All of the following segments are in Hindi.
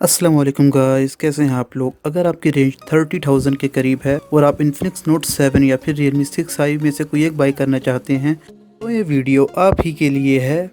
अस्सलाम वालेकुम गाइस, कैसे हैं आप लोग। अगर आपकी रेंज 30,000 के करीब है और आप इन्फिनिक्स नोट 7 या फिर Realme 6i में से कोई एक बाई करना चाहते हैं तो ये वीडियो आप ही के लिए है।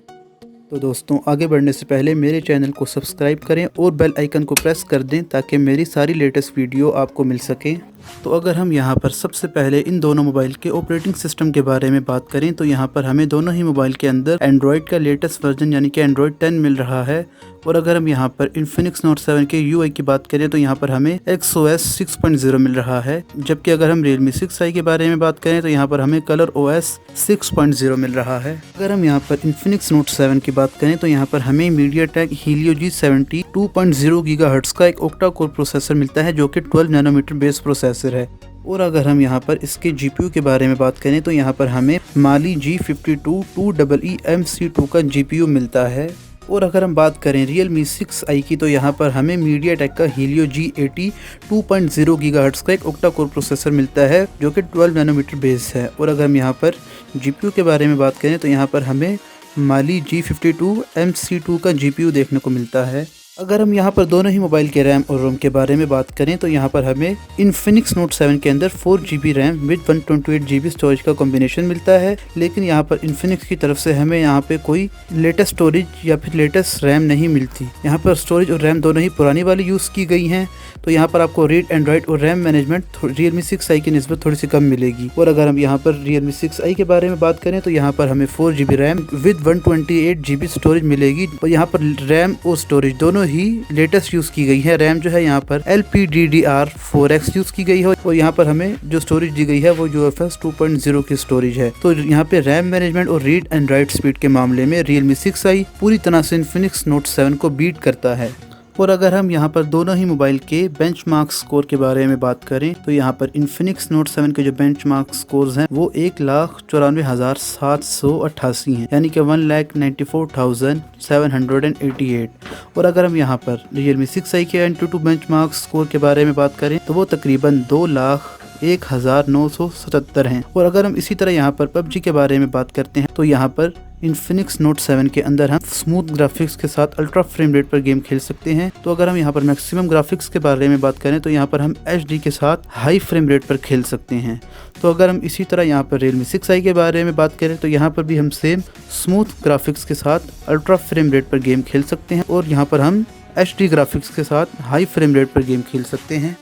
तो दोस्तों, आगे बढ़ने से पहले मेरे चैनल को सब्सक्राइब करें और बेल आइकन को प्रेस कर दें ताकि मेरी सारी लेटेस्ट वीडियो आपको मिल सके। तो अगर हम यहाँ पर सबसे पहले इन दोनों मोबाइल के ऑपरेटिंग सिस्टम के बारे में बात करें तो यहाँ पर हमें दोनों ही मोबाइल के अंदर एंड्रॉयड का लेटेस्ट वर्जन यानी कि एंड्रॉयड 10 मिल रहा है। और अगर हम यहाँ पर इन्फिनिक्स नोट 7 के UI की बात करें तो यहाँ पर हमें XOS 6.0 मिल रहा है, जबकि अगर हम Realme 6i के बारे में बात करें तो यहाँ पर हमें कलर OS 6.0 मिल रहा है। अगर हम यहाँ पर इन्फिनिक्स नोट 7 की बात करें तो यहाँ पर हमें MediaTek Helio G70 2.0 GHz का एक ऑक्टा कोर प्रोसेसर मिलता है जो कि 12 नैनोमीटर बेस प्रोसेसर है। और अगर हम यहाँ पर इसके GPU के बारे में बात करें तो यहाँ पर हमें Mali G52 2EEMC2 का GPU मिलता है। और अगर हम बात करें Realme 6i की तो यहाँ पर हमें MediaTek का Helio G80 2.0 GHz का एक ऑक्टा कोर प्रोसेसर मिलता है जो कि 12 नैनोमीटर बेस है। और अगर हम यहाँ पर GPU के बारे में बात करें तो यहाँ पर हमें Mali G52 MC2 का GPU देखने को मिलता है। अगर हम यहाँ पर दोनों ही मोबाइल के रैम और रोम के बारे में बात करें तो यहाँ पर हमें इन्फिनिक्स नोट 7 के अंदर 4GB RAM with 128GB storage का कॉम्बिनेशन मिलता है, लेकिन यहाँ पर इन्फिनिक्स की तरफ से हमें यहाँ पे कोई लेटेस्ट स्टोरेज या फिर लेटेस्ट रैम नहीं मिलती। यहाँ पर स्टोरेज और रैम दोनों ही पुरानी वाली यूज़ की गई हैं, तो यहाँ पर आपको रीड एंड्रॉइड और रैम मैनेजमेंट Realme 6i की निस्बत थोड़ी सी कम मिलेगी। और अगर हम यहाँ पर Realme 6i के बारे में बात करें तो यहाँ पर हमें 4GB RAM with 128GB storage मिलेगी। और यहाँ पर रैम और स्टोरेज दोनों ही लेटेस्ट यूज़ की गई है। रैम जो है यहाँ पर LPDDR4X यूज़ की गई है और यहाँ पर हमें जो स्टोरेज दी गई है वो UFS 2.0 की स्टोरेज है। तो यहाँ पे रैम मैनेजमेंट और रीड एंड राइट स्पीड के मामले में Realme 6i पूरी तरह से इन्फिनिक्स नोट 7 को बीट करता है। और अगर हम यहाँ पर दोनों ही मोबाइल के बेंचमार्क स्कोर के बारे में बात करें तो यहाँ पर इन्फिनिक्स नोट 7 के जो बेंचमार्क स्कोर्स हैं वो 1,94,788 हैं, यानी कि 1,94,788। और अगर हम यहाँ पर Realme 6i के Antutu बेंचमार्क स्कोर के बारे में बात करें तो वो तकरीबन 2,01,977 हैं। और अगर हम इसी तरह यहाँ पर PUBG के बारे में बात करते हैं तो यहाँ पर इन्फिनिक्स नोट 7 के अंदर हम स्मूथ ग्राफिक्स के साथ अल्ट्रा फ्रेम रेट पर गेम खेल सकते हैं। तो अगर हम यहाँ पर मैक्सिमम ग्राफिक्स के बारे में बात करें तो यहाँ पर हम HD के साथ हाई फ्रेम रेट पर खेल सकते हैं। तो अगर हम इसी तरह यहाँ पर Realme 6i के बारे में बात करें तो यहाँ पर भी हम सेम स्मूथ ग्राफिक्स के साथ अल्ट्रा फ्रेम रेट पर गेम खेल सकते हैं और यहाँ पर हम HD ग्राफिक्स के साथ हाई फ्रेम रेट पर गेम खेल सकते हैं।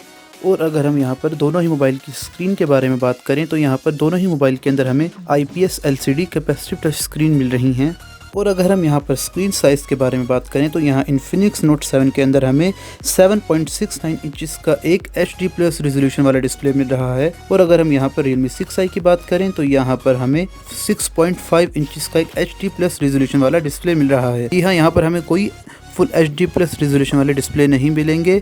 और अगर हम यहाँ पर दोनों ही मोबाइल की स्क्रीन के बारे में बात करें तो यहाँ पर दोनों ही मोबाइल के अंदर हमें IPS LCD capacitive touch screen मिल रही हैं। और अगर हम यहाँ पर स्क्रीन साइज़ के बारे में बात करें तो यहाँ इन्फिनिक्स नोट 7 के अंदर हमें 7.69 इंचेस का एक HD+ रेजोल्यूशन वाला डिस्प्ले मिल रहा है। और अगर हम यहाँ पर Realme 6i की बात करें तो यहाँ पर हमें 6.5 इंचेस का एक HD+ रेजोल्यूशन वाला डिस्प्ले मिल रहा है। जी हाँ, यहाँ पर हमें कोई फुल HD+ रेजोल्यूशन वाले डिस्प्ले नहीं मिलेंगे।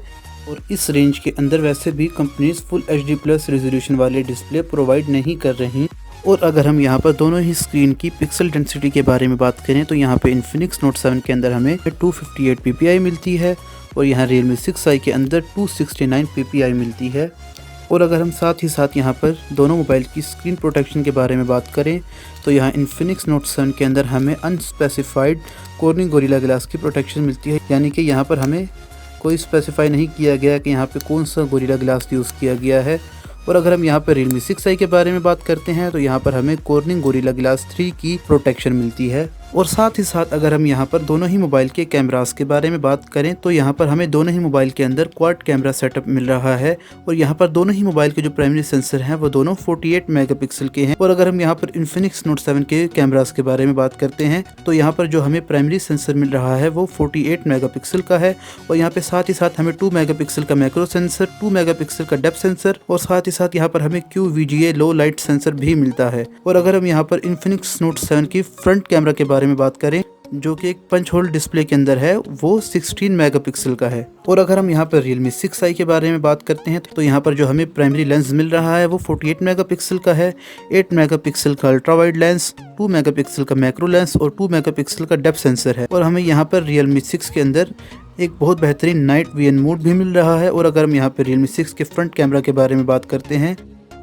और इस रेंज के अंदर वैसे भी कंपनीज फुल HD+ रेजोल्यूशन वाले डिस्प्ले प्रोवाइड नहीं कर रही। और अगर हम यहाँ पर दोनों ही स्क्रीन की पिक्सल डेंसिटी के बारे में बात करें तो यहाँ पे इन्फिनिक्स नोट 7 के अंदर हमें 258 ppi मिलती है और यहाँ Realme 6i के अंदर 269 ppi मिलती है। और अगर हम साथ ही साथ यहाँ पर दोनों मोबाइल की स्क्रीन प्रोटेक्शन के बारे में बात करें तो यहाँ इन्फिनिक्स नोट 7 के अंदर हमें अनस्पेसिफाइड कॉर्निंग गोरिल्ला ग्लास की प्रोटेक्शन मिलती है, यानी कि यहाँ पर हमें कोई स्पेसिफाई नहीं किया गया कि यहाँ पे कौन सा गोरिल्ला ग्लास यूज़ किया गया है। और अगर हम यहाँ पर Realme 6i के बारे में बात करते हैं तो यहाँ पर हमें कॉर्निंग गोरिल्ला ग्लास 3 की प्रोटेक्शन मिलती है। और साथ ही साथ अगर हम यहाँ पर दोनों ही मोबाइल के कैमरास के बारे में बात करें तो यहाँ पर हमें दोनों ही मोबाइल के अंदर क्वाड कैमरा सेटअप मिल रहा है। और यहाँ पर दोनों ही मोबाइल के जो प्राइमरी सेंसर हैं वो दोनों 48 मेगापिक्सल के हैं। और अगर हम यहाँ पर इन्फिनिक्स नोट 7 के कैमरास के बारे में बात करते हैं तो यहाँ पर जो हमें प्राइमरी सेंसर मिल रहा है वो 48 मेगापिक्सल का है। और यहाँ पे साथ ही साथ हमें 2 मेगापिक्सल का मैक्रो सेंसर, 2 मेगापिक्सल का डेप्थ सेंसर और साथ ही साथ यहाँ पर हमें QVGA लो लाइट सेंसर भी मिलता है। और अगर हम यहाँ पर इन्फिनिक्स नोट 7 की फ्रंट कैमरा के बारे में बात करें जो कि एक पंच होल डिस्प्ले के अंदर है वो 16 मेगापिक्सल का है। और अगर हम यहाँ पर Realme 6i के बारे में बात करते हैं तो यहाँ पर जो हमें प्राइमरी लेंस मिल रहा है वो 48 मेगापिक्सल का है, 8 मेगापिक्सल का अल्ट्रा वाइड लेंस, 2 मेगापिक्सल का मैक्रो लेंस और 2 मेगापिक्सल का डेप्थ सेंसर है। और हमें यहाँ पर Realme 6 के अंदर एक बहुत बेहतरीन नाइट विजन मोड भी मिल रहा है। और अगर हम यहाँ पर Realme 6 के फ्रंट कैमरा के बारे में बात करते हैं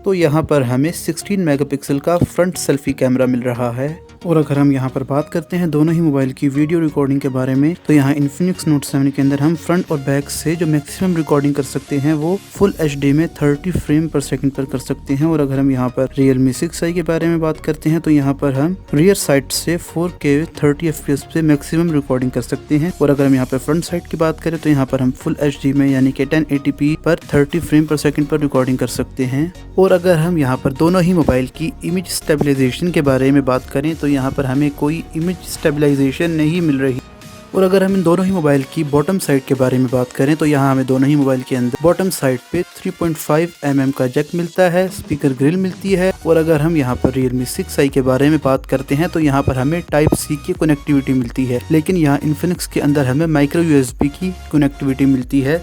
तो यहाँ पर हमें 16 मेगापिक्सल का फ्रंट सेल्फी कैमरा मिल रहा है। और अगर हम यहाँ पर बात करते हैं दोनों ही मोबाइल की वीडियो रिकॉर्डिंग के बारे में, तो यहाँ Infinix Note 7 के अंदर हम फ्रंट और बैक से जो मैक्सिमम रिकॉर्डिंग कर सकते हैं वो फुल HD में 30 फ्रेम पर सेकंड पर कर सकते हैं। और अगर हम यहाँ पर Realme 6i के बारे में बात करते हैं तो यहाँ पर हम रियर साइड से 4K 30 FPS पे मैक्सिमम रिकॉर्डिंग कर सकते हैं। और अगर हम यहाँ पर फ्रंट साइड की बात करें तो यहाँ पर हम फुल HD में यानी कि 1080p पर 30 फ्रेम पर सेकंड पर रिकॉर्डिंग कर सकते हैं। और अगर हम यहाँ पर दोनों ही मोबाइल की इमेज स्टेबलाइजेशन के बारे में बात करें तो यहाँ पर हमें कोई इमेज स्टेबलाइजेशन नहीं मिल रही। और अगर हम इन दोनों ही मोबाइल की बॉटम साइड के बारे में बात करें तो यहाँ हमें दोनों ही मोबाइल के अंदर बॉटम साइड पे 3.5 mm का जैक मिलता है, स्पीकर ग्रिल मिलती है। और अगर हम यहाँ पर Realme 6i के बारे में बात करते हैं तो यहाँ पर हमें Type-C की कनेक्टिविटी मिलती है, लेकिन यहाँ Infinix के अंदर हमें माइक्रो USB की कनेक्टिविटी मिलती है।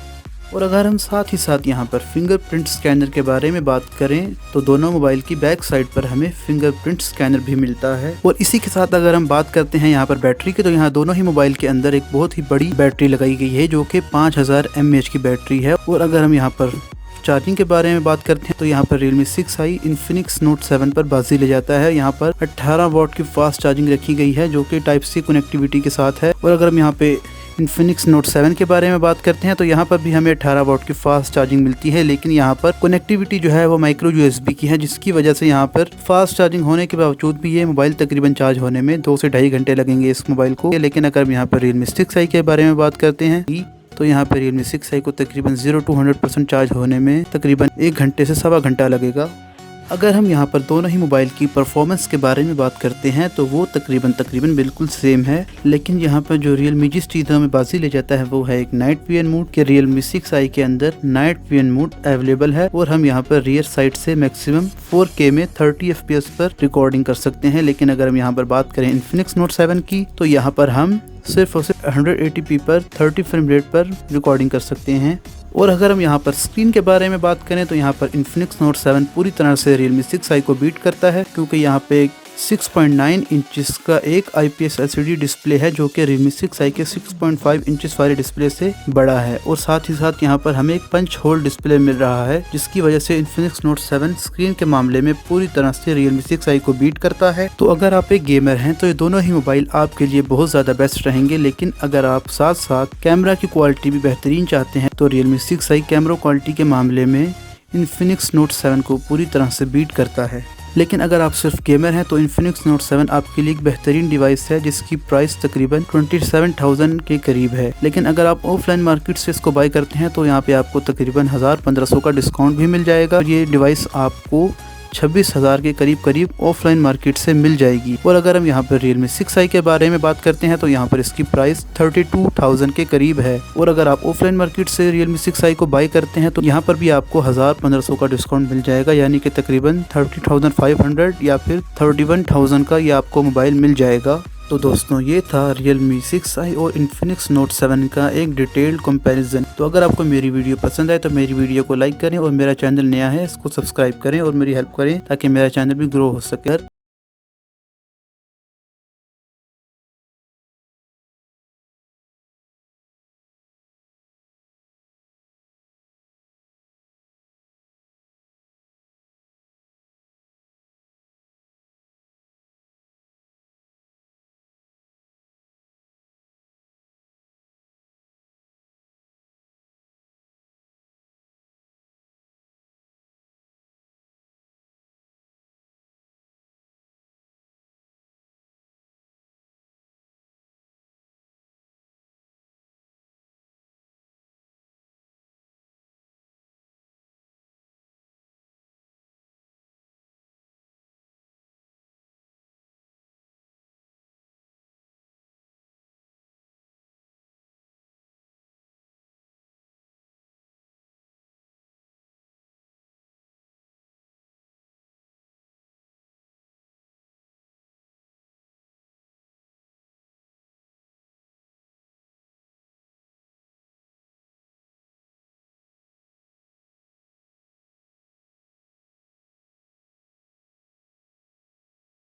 और अगर हम साथ ही साथ यहाँ पर फिंगरप्रिंट स्कैनर के बारे में बात करें तो दोनों मोबाइल की बैक साइड पर हमें फिंगरप्रिंट स्कैनर भी मिलता है। और इसी के साथ अगर हम बात करते हैं यहाँ पर बैटरी की, तो यहाँ दोनों ही मोबाइल के अंदर एक बहुत ही बड़ी बैटरी लगाई गई है जो कि 5000 mAh की बैटरी है। और अगर हम यहाँ पर चार्जिंग के बारे में बात करते हैं तो यहाँ पर Realme 6i Infinix Note 7 पर बाजी ले जाता है। यहाँ पर 18 वाट की फास्ट चार्जिंग रखी गई है जो कि Type-C कनेक्टिविटी के साथ है। और अगर हम यहाँ पे Infinix Note 7 के बारे में बात करते हैं तो यहाँ पर भी हमें 18 वाट की फास्ट चार्जिंग मिलती है, लेकिन यहाँ पर कनेक्टिविटी जो है वो माइक्रो USB की है, जिसकी वजह से यहाँ पर फास्ट चार्जिंग होने के बावजूद भी ये मोबाइल तकरीबन चार्ज होने में 2 से 2.5 घंटे लगेंगे इस मोबाइल को। लेकिन अगर हम यहाँ पर Realme 6i के बारे में बात करते हैं तो यहाँ पर Realme 6i को तकरीबन 0 to 100% चार्ज होने में तकरीबन 1 घंटे से 1.25 घंटा लगेगा। अगर हम यहाँ पर दोनों ही मोबाइल की परफॉर्मेंस के बारे में बात करते हैं तो वो तकरीबन बिल्कुल सेम है, लेकिन यहाँ पर जो Realme जिस चीज़ों में बाजी ले जाता है वो है एक नाइट विजन मोड के। Realme 6i के अंदर नाइट विजन मोड अवेलेबल है और हम यहाँ पर रियर साइड से मैक्सिमम 4K में 30 FPS पर रिकॉर्डिंग कर सकते हैं। लेकिन अगर हम यहाँ पर बात करें Infinix Note 7 की तो यहाँ पर हम सिर्फ और सिर्फ 180p पर 30 फ्रेम रेट पर रिकॉर्डिंग कर सकते हैं। और अगर हम यहाँ पर स्क्रीन के बारे में बात करें तो यहाँ पर Infinix Note 7 पूरी तरह से Realme 6i को बीट करता है, क्योंकि यहाँ पे 6.9 इंचेस का एक IPS LCD डिस्प्ले है जो कि Realme 6i के 6.5 इंचेस वाले डिस्प्ले से बड़ा है। और साथ ही साथ यहाँ पर हमें एक पंच होल डिस्प्ले मिल रहा है, जिसकी वजह से Infinix Note 7 स्क्रीन के मामले में पूरी तरह से Realme 6i को बीट करता है। तो अगर आप एक गेमर हैं तो ये दोनों ही मोबाइल आपके लिए बहुत ज़्यादा बेस्ट रहेंगे। लेकिन अगर आप साथ साथ कैमरा की क्वालिटी भी बेहतरीन चाहते हैं तो Realme 6i कैमरा क्वालिटी के मामले में Infinix Note 7 को पूरी तरह से बीट करता है। लेकिन अगर आप सिर्फ गेमर हैं तो Infinix Note 7 आपके लिए एक बेहतरीन डिवाइस है जिसकी प्राइस तकरीबन 27,000 के करीब है। लेकिन अगर आप ऑफलाइन मार्केट से इसको बाय करते हैं तो यहाँ पे आपको तकरीबन 1000-1500 का डिस्काउंट भी मिल जाएगा। ये डिवाइस आपको 26,000 के करीब ऑफलाइन मार्केट से मिल जाएगी। और अगर हम यहाँ पर Realme 6i के बारे में बात करते हैं तो यहाँ पर इसकी प्राइस 32,000 के करीब है। और अगर आप ऑफलाइन मार्केट से Realme 6i को बाय करते हैं तो यहाँ पर भी आपको 1000-1500 का डिस्काउंट मिल जाएगा, यानी कि तकरीबन 30,500 या फिर 31,000 का ये आपको मोबाइल मिल जाएगा। तो दोस्तों ये था Realme 6i और Infinix Note 7 का एक डिटेल्ड कंपैरिजन। तो अगर आपको मेरी वीडियो पसंद आए तो मेरी वीडियो को लाइक करें और मेरा चैनल नया है इसको सब्सक्राइब करें और मेरी हेल्प करें ताकि मेरा चैनल भी ग्रो हो सके।